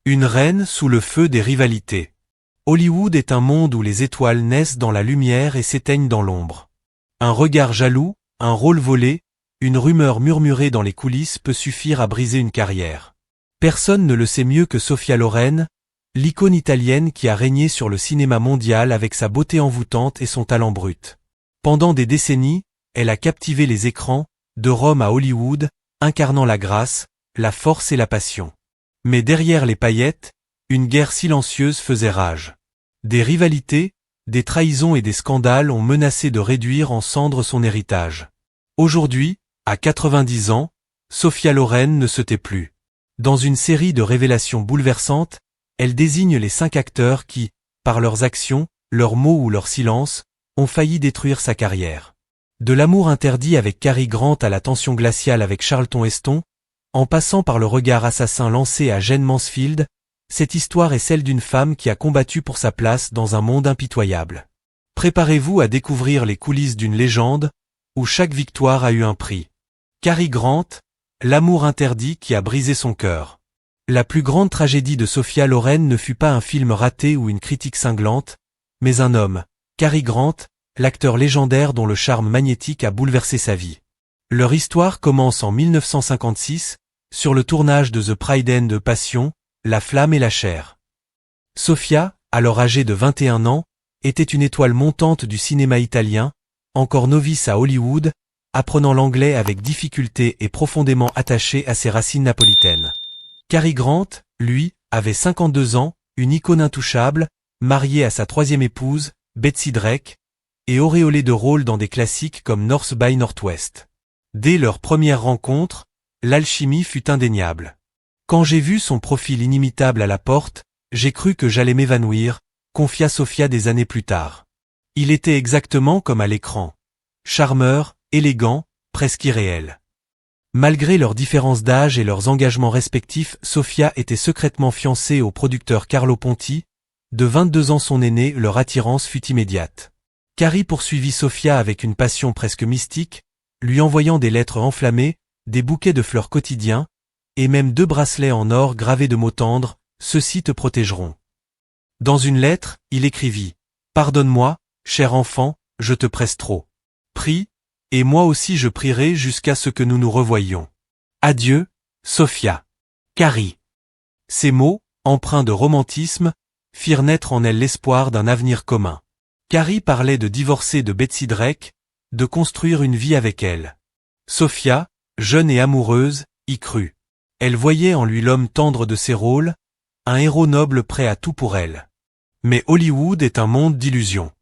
Une reine sous le feu des rivalités. Hollywood est un monde où les étoiles naissent dans la lumière et s'éteignent dans l'ombre. Un regard jaloux, un rôle volé, une rumeur murmurée dans les coulisses peut suffire à briser une carrière. Personne ne le sait mieux que Sophia Loren, l'icône italienne qui a régné sur le cinéma mondial avec sa beauté envoûtante et son talent brut. Pendant des décennies, elle a captivé les écrans, de Rome à Hollywood, incarnant la grâce, la force et la passion. Mais derrière les paillettes, une guerre silencieuse faisait rage. Des rivalités, des trahisons et des scandales ont menacé de réduire en cendres son héritage. Aujourd'hui, à 90 ans, Sophia Loren ne se tait plus. Dans une série de révélations bouleversantes, elle désigne les 5 acteurs qui, par leurs actions, leurs mots ou leur silence, ont failli détruire sa carrière. De l'amour interdit avec Cary Grant à la tension glaciale avec Charlton Heston, en passant par le regard assassin lancé à Jayne Mansfield, cette histoire est celle d'une femme qui a combattu pour sa place dans un monde impitoyable. Préparez-vous à découvrir les coulisses d'une légende, où chaque victoire a eu un prix. Cary Grant, l'amour interdit qui a brisé son cœur. La plus grande tragédie de Sophia Loren ne fut pas un film raté ou une critique cinglante, mais un homme, Cary Grant, l'acteur légendaire dont le charme magnétique a bouleversé sa vie. Leur histoire commence en 1956, sur le tournage de The Pride and Passion, La Flamme et la Chair. Sophia, alors âgée de 21 ans, était une étoile montante du cinéma italien, encore novice à Hollywood, apprenant l'anglais avec difficulté et profondément attachée à ses racines napolitaines. Cary Grant, lui, avait 52 ans, une icône intouchable, marié à sa 3e épouse, Betsy Drake, et auréolé de rôles dans des classiques comme North by Northwest. Dès leur première rencontre, l'alchimie fut indéniable. Quand j'ai vu son profil inimitable à la porte, j'ai cru que j'allais m'évanouir, confia Sophia des années plus tard. Il était exactement comme à l'écran. Charmeur, élégant, presque irréel. Malgré leurs différences d'âge et leurs engagements respectifs, Sophia était secrètement fiancée au producteur Carlo Ponti. De 22 ans son aîné, leur attirance fut immédiate. Cary poursuivit Sophia avec une passion presque mystique, lui envoyant des lettres enflammées, des bouquets de fleurs quotidiens, et même 2 bracelets en or gravés de mots tendres, « Ceux-ci te protégeront ». Dans une lettre, il écrivit « Pardonne-moi, cher enfant, je te presse trop. Prie, et moi aussi je prierai jusqu'à ce que nous nous revoyions. Adieu, Sophia. Cary ». Ces mots, empreints de romantisme, firent naître en elle l'espoir d'un avenir commun. Cary parlait de divorcer de Betsy Drake, de construire une vie avec elle. Sophia, jeune et amoureuse, y crut. Elle voyait en lui l'homme tendre de ses rôles, un héros noble prêt à tout pour elle. Mais Hollywood est un monde d'illusions.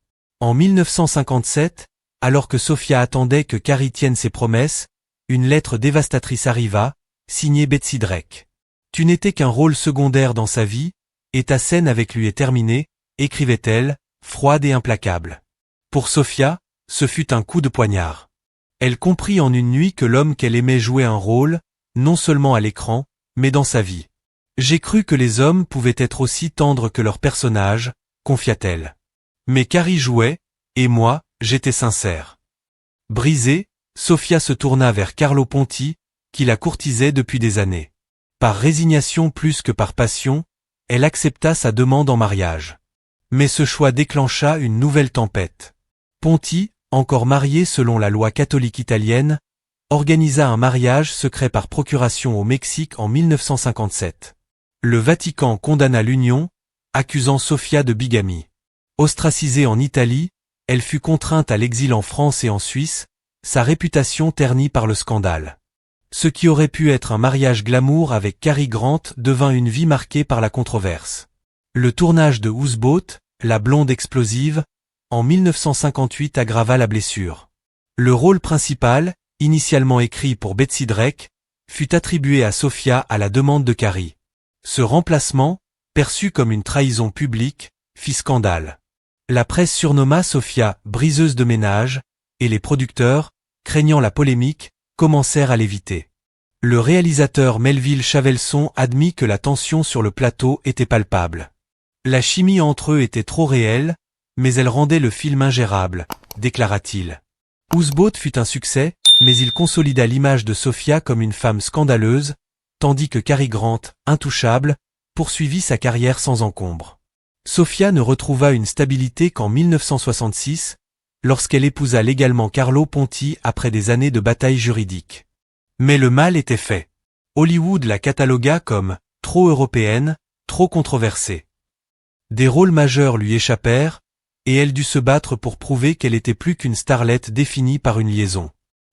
En 1957, alors que Sophia attendait que Cary tienne ses promesses, une lettre dévastatrice arriva, signée Betsy Drake. « Tu n'étais qu'un rôle secondaire dans sa vie, et ta scène avec lui est terminée », écrivait-elle, froide et implacable. Pour Sophia, ce fut un coup de poignard. Elle comprit en une nuit que l'homme qu'elle aimait jouait un rôle, non seulement à l'écran, mais dans sa vie. « J'ai cru que les hommes pouvaient être aussi tendres que leurs personnages », confia-t-elle. Mais Cary jouait, et moi, j'étais sincère. Brisée, Sophia se tourna vers Carlo Ponti, qui la courtisait depuis des années. Par résignation plus que par passion, elle accepta sa demande en mariage. Mais ce choix déclencha une nouvelle tempête. Ponti, encore marié selon la loi catholique italienne, organisa un mariage secret par procuration au Mexique en 1957. Le Vatican condamna l'union, accusant Sophia de bigamie. Ostracisée en Italie, elle fut contrainte à l'exil en France et en Suisse, sa réputation ternie par le scandale. Ce qui aurait pu être un mariage glamour avec Cary Grant devint une vie marquée par la controverse. Le tournage de Houseboat, la blonde explosive, en 1958 aggrava la blessure. Le rôle principal, initialement écrit pour Betsy Drake, fut attribué à Sophia à la demande de Cary. Ce remplacement, perçu comme une trahison publique, fit scandale. La presse surnomma Sophia « briseuse de ménage » et les producteurs, craignant la polémique, commencèrent à l'éviter. Le réalisateur Melville Chavelson admit que la tension sur le plateau était palpable. La chimie entre eux était trop réelle, mais elle rendait le film ingérable, déclara-t-il. Houseboat fut un succès, mais il consolida l'image de Sophia comme une femme scandaleuse, tandis que Cary Grant, intouchable, poursuivit sa carrière sans encombre. Sofia ne retrouva une stabilité qu'en 1966, lorsqu'elle épousa légalement Carlo Ponti après des années de bataille juridique. Mais le mal était fait. Hollywood la catalogua comme « trop européenne, trop controversée ». Des rôles majeurs lui échappèrent, et elle dut se battre pour prouver qu'elle était plus qu'une starlette définie par une liaison.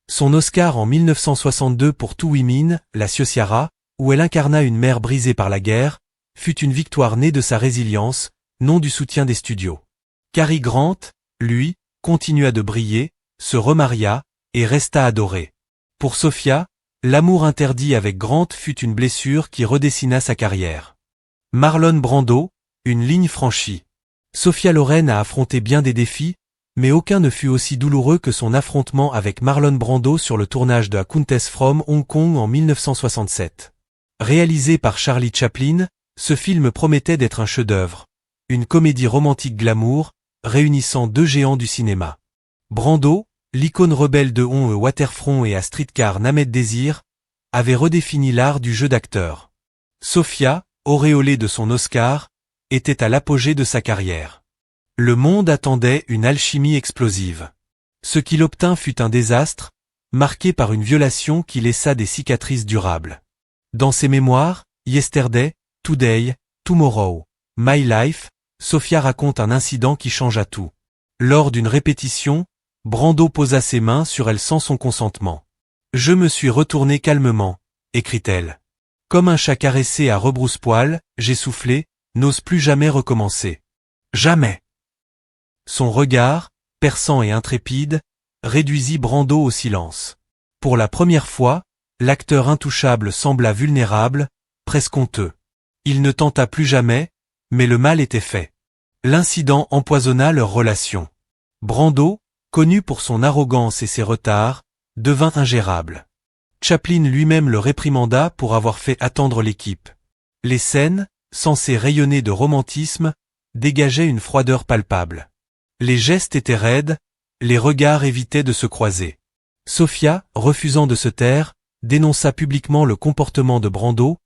Son Oscar en 1962 pour Two Women, La Ciociara, où elle incarna une mère brisée par la guerre, fut une victoire née de sa résilience, non du soutien des studios. Cary Grant, lui, continua de briller, se remaria, et resta adoré. Pour Sofia, l'amour interdit avec Grant fut une blessure qui redessina sa carrière. Marlon Brando, une ligne franchie. Sophia Loren a affronté bien des défis, mais aucun ne fut aussi douloureux que son affrontement avec Marlon Brando sur le tournage de A Countess from Hong Kong en 1967. Réalisé par Charlie Chaplin, ce film promettait d'être un chef-d'œuvre, une comédie romantique glamour, réunissant deux géants du cinéma. Brando, l'icône rebelle de On Waterfront et à Streetcar Named Désir, avait redéfini l'art du jeu d'acteur. Sofia, auréolée de son Oscar, était à l'apogée de sa carrière. Le monde attendait une alchimie explosive. Ce qu'il obtint fut un désastre, marqué par une violation qui laissa des cicatrices durables. Dans ses mémoires, Yesterday, Today, Tomorrow, My Life, Sofia raconte un incident qui changea tout. Lors d'une répétition, Brando posa ses mains sur elle sans son consentement. « Je me suis retournée calmement », écrit-elle. « Comme un chat caressé à rebrousse-poil, j'ai soufflé, n'ose plus jamais recommencer. Jamais !» Son regard, perçant et intrépide, réduisit Brando au silence. Pour la première fois, l'acteur intouchable sembla vulnérable, presque honteux. Il ne tenta plus jamais, mais le mal était fait. L'incident empoisonna leur relation. Brando, connu pour son arrogance et ses retards, devint ingérable. Chaplin lui-même le réprimanda pour avoir fait attendre l'équipe. Les scènes, censées rayonner de romantisme, dégageaient une froideur palpable. Les gestes étaient raides, les regards évitaient de se croiser. Sofia, refusant de se taire, dénonça publiquement le comportement de Brando,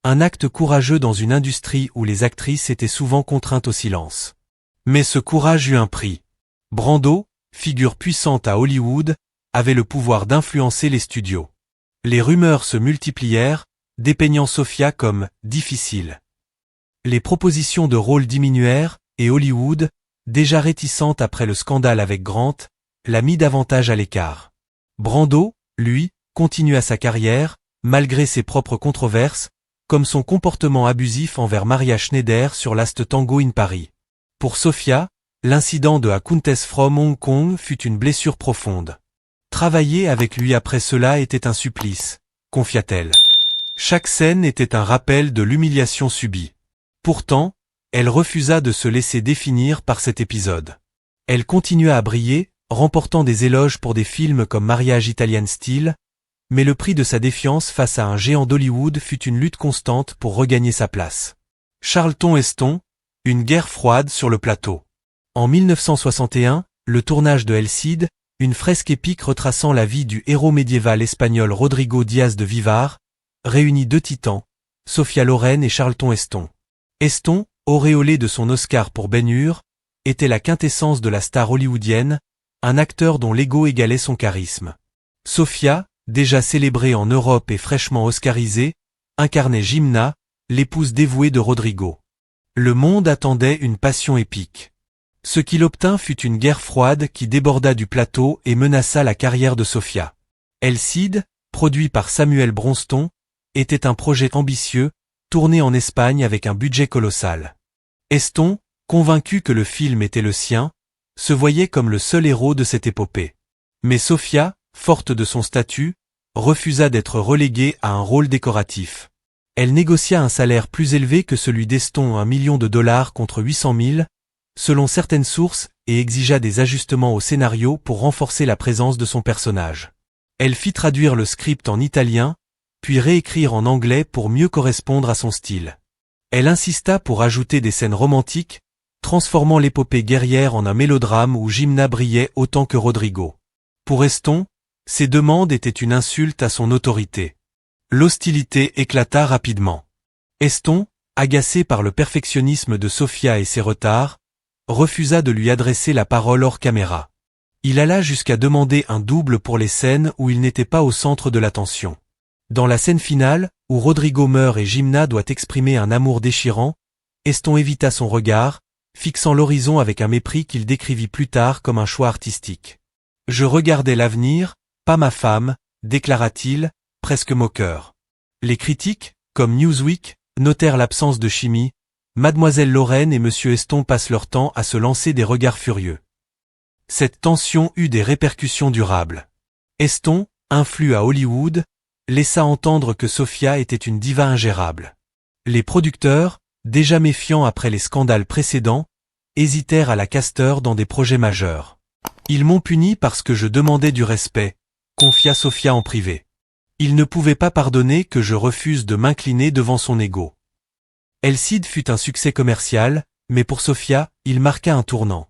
un acte courageux dans une industrie où les actrices étaient souvent contraintes au silence. Mais ce courage eut un prix. Brando, figure puissante à Hollywood, avait le pouvoir d'influencer les studios. Les rumeurs se multiplièrent, dépeignant Sofia comme « difficile ». Les propositions de rôle diminuèrent, et Hollywood, déjà réticente après le scandale avec Grant, la mit davantage à l'écart. Brando, lui, continua sa carrière, malgré ses propres controverses, comme son comportement abusif envers Maria Schneider sur Last Tango in Paris. Pour Sofia, l'incident de A Countess from Hong Kong fut une blessure profonde. Travailler avec lui après cela était un supplice, confia-t-elle. Chaque scène était un rappel de l'humiliation subie. Pourtant, elle refusa de se laisser définir par cet épisode. Elle continua à briller, remportant des éloges pour des films comme Mariage Italian Style, mais le prix de sa défiance face à un géant d'Hollywood fut une lutte constante pour regagner sa place. Charlton Heston, une guerre froide sur le plateau. En 1961, le tournage de El Cid, une fresque épique retraçant la vie du héros médiéval espagnol Rodrigo Díaz de Vivar, réunit deux titans, Sophia Loren et Charlton Heston. Heston, auréolé de son Oscar pour Ben-Hur, était la quintessence de la star hollywoodienne, un acteur dont l'ego égalait son charisme. Sophia, déjà célébrée en Europe et fraîchement oscarisée, incarnait Jimena, l'épouse dévouée de Rodrigo. Le monde attendait une passion épique. Ce qu'il obtint fut une guerre froide qui déborda du plateau et menaça la carrière de Sofia. El Cid, produit par Samuel Bronston, était un projet ambitieux, tourné en Espagne avec un budget colossal. Heston, convaincu que le film était le sien, se voyait comme le seul héros de cette épopée. Mais Sofia, forte de son statut, refusa d'être reléguée à un rôle décoratif. Elle négocia un salaire plus élevé que celui d'Heston, $1 million contre 800 000, selon certaines sources, et exigea des ajustements au scénario pour renforcer la présence de son personnage. Elle fit traduire le script en italien, puis réécrire en anglais pour mieux correspondre à son style. Elle insista pour ajouter des scènes romantiques, transformant l'épopée guerrière en un mélodrame où Jimena brillait autant que Rodrigo. Pour Heston, ces demandes étaient une insulte à son autorité. L'hostilité éclata rapidement. Heston, agacé par le perfectionnisme de Sofia et ses retards, refusa de lui adresser la parole hors caméra. Il alla jusqu'à demander un double pour les scènes où il n'était pas au centre de l'attention. Dans la scène finale, où Rodrigo meurt et Gimna doit exprimer un amour déchirant, Heston évita son regard, fixant l'horizon avec un mépris qu'il décrivit plus tard comme un choix artistique. « Je regardais l'avenir, pas ma femme », déclara-t-il, presque moqueur. Les critiques, comme Newsweek, notèrent l'absence de chimie. Mademoiselle Lorraine et Monsieur Heston passent leur temps à se lancer des regards furieux. Cette tension eut des répercussions durables. Heston, influent à Hollywood, laissa entendre que Sofia était une diva ingérable. Les producteurs, déjà méfiants après les scandales précédents, hésitèrent à la caster dans des projets majeurs. « Ils m'ont puni parce que je demandais du respect », confia Sofia en privé. « Ils ne pouvaient pas pardonner que je refuse de m'incliner devant son ego. » El Cid fut un succès commercial, mais pour Sofia, il marqua un tournant.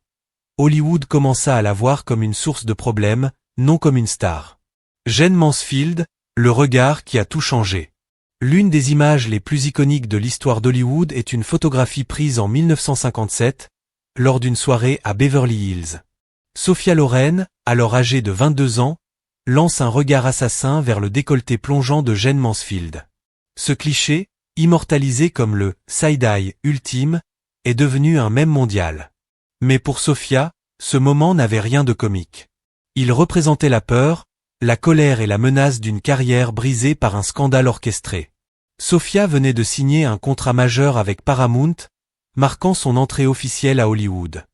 Hollywood commença à la voir comme une source de problèmes, non comme une star. Jane Mansfield, le regard qui a tout changé. L'une des images les plus iconiques de l'histoire d'Hollywood est une photographie prise en 1957, lors d'une soirée à Beverly Hills. Sophia Loren, alors âgée de 22 ans, lance un regard assassin vers le décolleté plongeant de Jane Mansfield. Ce cliché, immortalisé comme le « side-eye » ultime, est devenu un mème mondial. Mais pour Sofia, ce moment n'avait rien de comique. Il représentait la peur, la colère et la menace d'une carrière brisée par un scandale orchestré. Sofia venait de signer un contrat majeur avec Paramount, marquant son entrée officielle à Hollywood.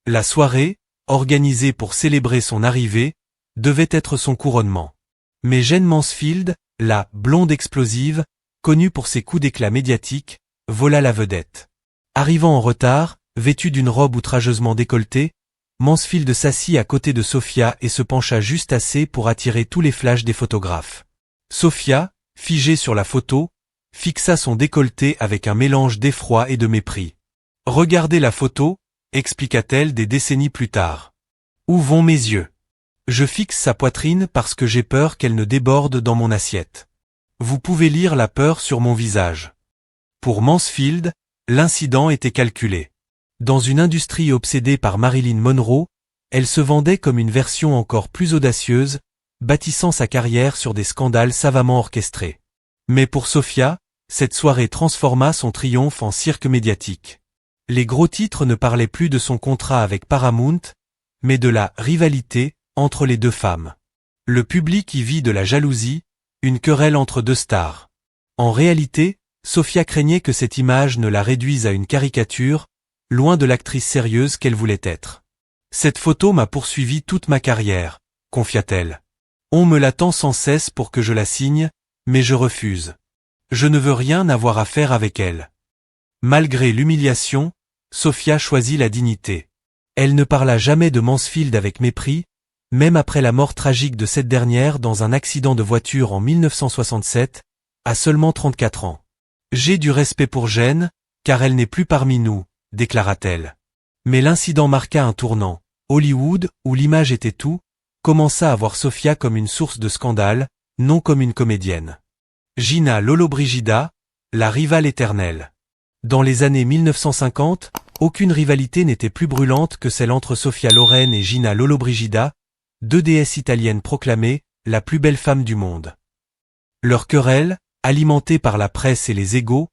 La soirée, organisée pour célébrer son arrivée, devait être son couronnement. Mais Jane Mansfield, la « blonde explosive », connue pour ses coups d'éclat médiatiques, vola la vedette. Arrivant en retard, vêtue d'une robe outrageusement décolletée, Mansfield s'assit à côté de Sofia et se pencha juste assez pour attirer tous les flashs des photographes. Sofia, figée sur la photo, fixa son décolleté avec un mélange d'effroi et de mépris. « Regardez la photo », expliqua-t-elle des décennies plus tard. « Où vont mes yeux ? Je fixe sa poitrine parce que j'ai peur qu'elle ne déborde dans mon assiette. Vous pouvez lire la peur sur mon visage. » Pour Mansfield, l'incident était calculé. Dans une industrie obsédée par Marilyn Monroe, elle se vendait comme une version encore plus audacieuse, bâtissant sa carrière sur des scandales savamment orchestrés. Mais pour Sofia, cette soirée transforma son triomphe en cirque médiatique. Les gros titres ne parlaient plus de son contrat avec Paramount, mais de la rivalité entre les deux femmes. Le public y vit de la jalousie, une querelle entre deux stars. En réalité, Sofia craignait que cette image ne la réduise à une caricature, loin de l'actrice sérieuse qu'elle voulait être. « Cette photo m'a poursuivi toute ma carrière », confia-t-elle. « On me l'attend sans cesse pour que je la signe, mais je refuse. Je ne veux rien avoir à faire avec elle. » Malgré l'humiliation, Sofia choisit la dignité. Elle ne parla jamais de Mansfield avec mépris, même après la mort tragique de cette dernière dans un accident de voiture en 1967, à seulement 34 ans. « J'ai du respect pour Jane, car elle n'est plus parmi nous », déclara-t-elle. Mais l'incident marqua un tournant. Hollywood, où l'image était tout, commença à voir Sofia comme une source de scandale, non comme une comédienne. Gina Lollobrigida, la rivale éternelle. Dans les années 1950, aucune rivalité n'était plus brûlante que celle entre Sophia Loren et Gina Lollobrigida, deux déesses italiennes proclamées, la plus belle femme du monde. Leur querelle, alimentée par la presse et les égos,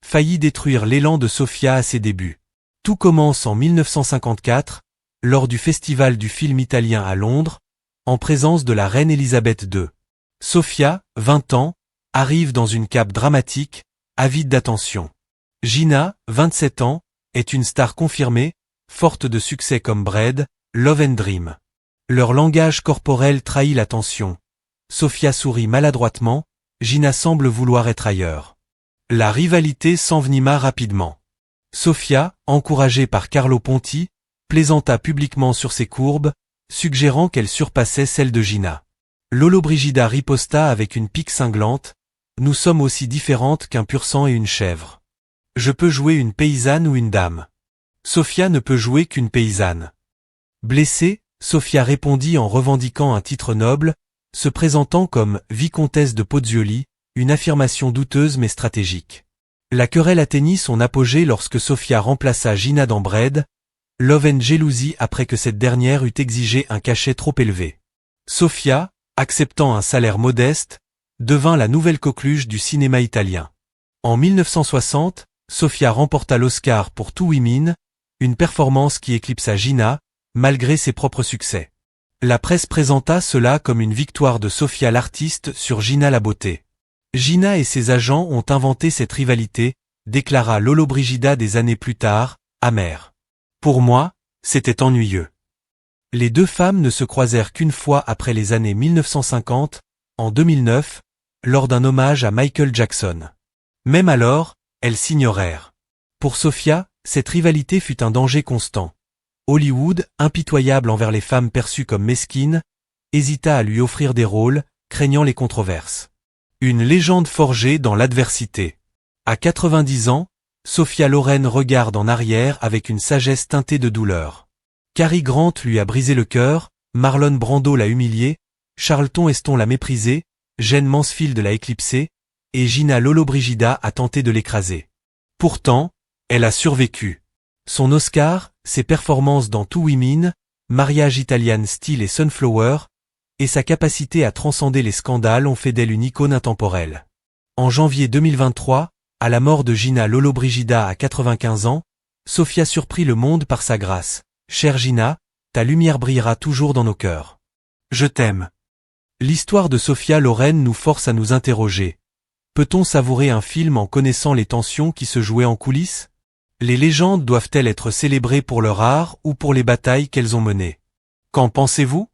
faillit détruire l'élan de Sofia à ses débuts. Tout commence en 1954, lors du Festival du film italien à Londres, en présence de la reine Elisabeth II. Sofia, 20 ans, arrive dans une cape dramatique, avide d'attention. Gina, 27 ans, est une star confirmée, forte de succès comme Bread, Love and Dream. Leur langage corporel trahit l'attention. Sofia sourit maladroitement, Gina semble vouloir être ailleurs. La rivalité s'envenima rapidement. Sofia, encouragée par Carlo Ponti, plaisanta publiquement sur ses courbes, suggérant qu'elle surpassait celle de Gina. Lollobrigida riposta avec une pique cinglante, « Nous sommes aussi différentes qu'un pur sang et une chèvre. Je peux jouer une paysanne ou une dame. Sofia ne peut jouer qu'une paysanne. » Blessée, Sofia répondit en revendiquant un titre noble, se présentant comme « vicomtesse de Pozzuoli », une affirmation douteuse mais stratégique. La querelle atteignit son apogée lorsque Sofia remplaça Gina dans Braid, Love and Jealousy après que cette dernière eut exigé un cachet trop élevé. Sofia, acceptant un salaire modeste, devint la nouvelle coqueluche du cinéma italien. En 1960, Sofia remporta l'Oscar pour Two Women, une performance qui éclipsa Gina, malgré ses propres succès. La presse présenta cela comme une victoire de Sofia l'artiste sur Gina la beauté. Gina et ses agents ont inventé cette rivalité, déclara Lollobrigida des années plus tard, amère. Pour moi, c'était ennuyeux. Les deux femmes ne se croisèrent qu'une fois après les années 1950, en 2009, lors d'un hommage à Michael Jackson. Même alors, elles s'ignorèrent. Pour Sofia, cette rivalité fut un danger constant. Hollywood, impitoyable envers les femmes perçues comme mesquines, hésita à lui offrir des rôles, craignant les controverses. Une légende forgée dans l'adversité. À 90 ans, Sophia Loren regarde en arrière avec une sagesse teintée de douleur. Cary Grant lui a brisé le cœur, Marlon Brando l'a humilié, Charlton Heston l'a méprisé, Jane Mansfield l'a éclipsé, et Gina Lollobrigida a tenté de l'écraser. Pourtant, elle a survécu. Son Oscar, ses performances dans Two Women, Mariage Italian Style et Sunflower, et sa capacité à transcender les scandales ont fait d'elle une icône intemporelle. En janvier 2023, à la mort de Gina Lollobrigida à 95 ans, Sofia surprit le monde par sa grâce. Chère Gina, ta lumière brillera toujours dans nos cœurs. Je t'aime. L'histoire de Sofia Loren nous force à nous interroger. Peut-on savourer un film en connaissant les tensions qui se jouaient en coulisses? Les légendes doivent-elles être célébrées pour leur art ou pour les batailles qu'elles ont menées? Qu'en pensez-vous?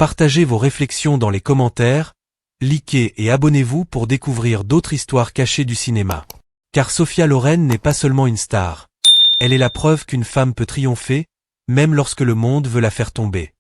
Partagez vos réflexions dans les commentaires, likez et abonnez-vous pour découvrir d'autres histoires cachées du cinéma. Car Sofia Loren n'est pas seulement une star. Elle est la preuve qu'une femme peut triompher, même lorsque le monde veut la faire tomber.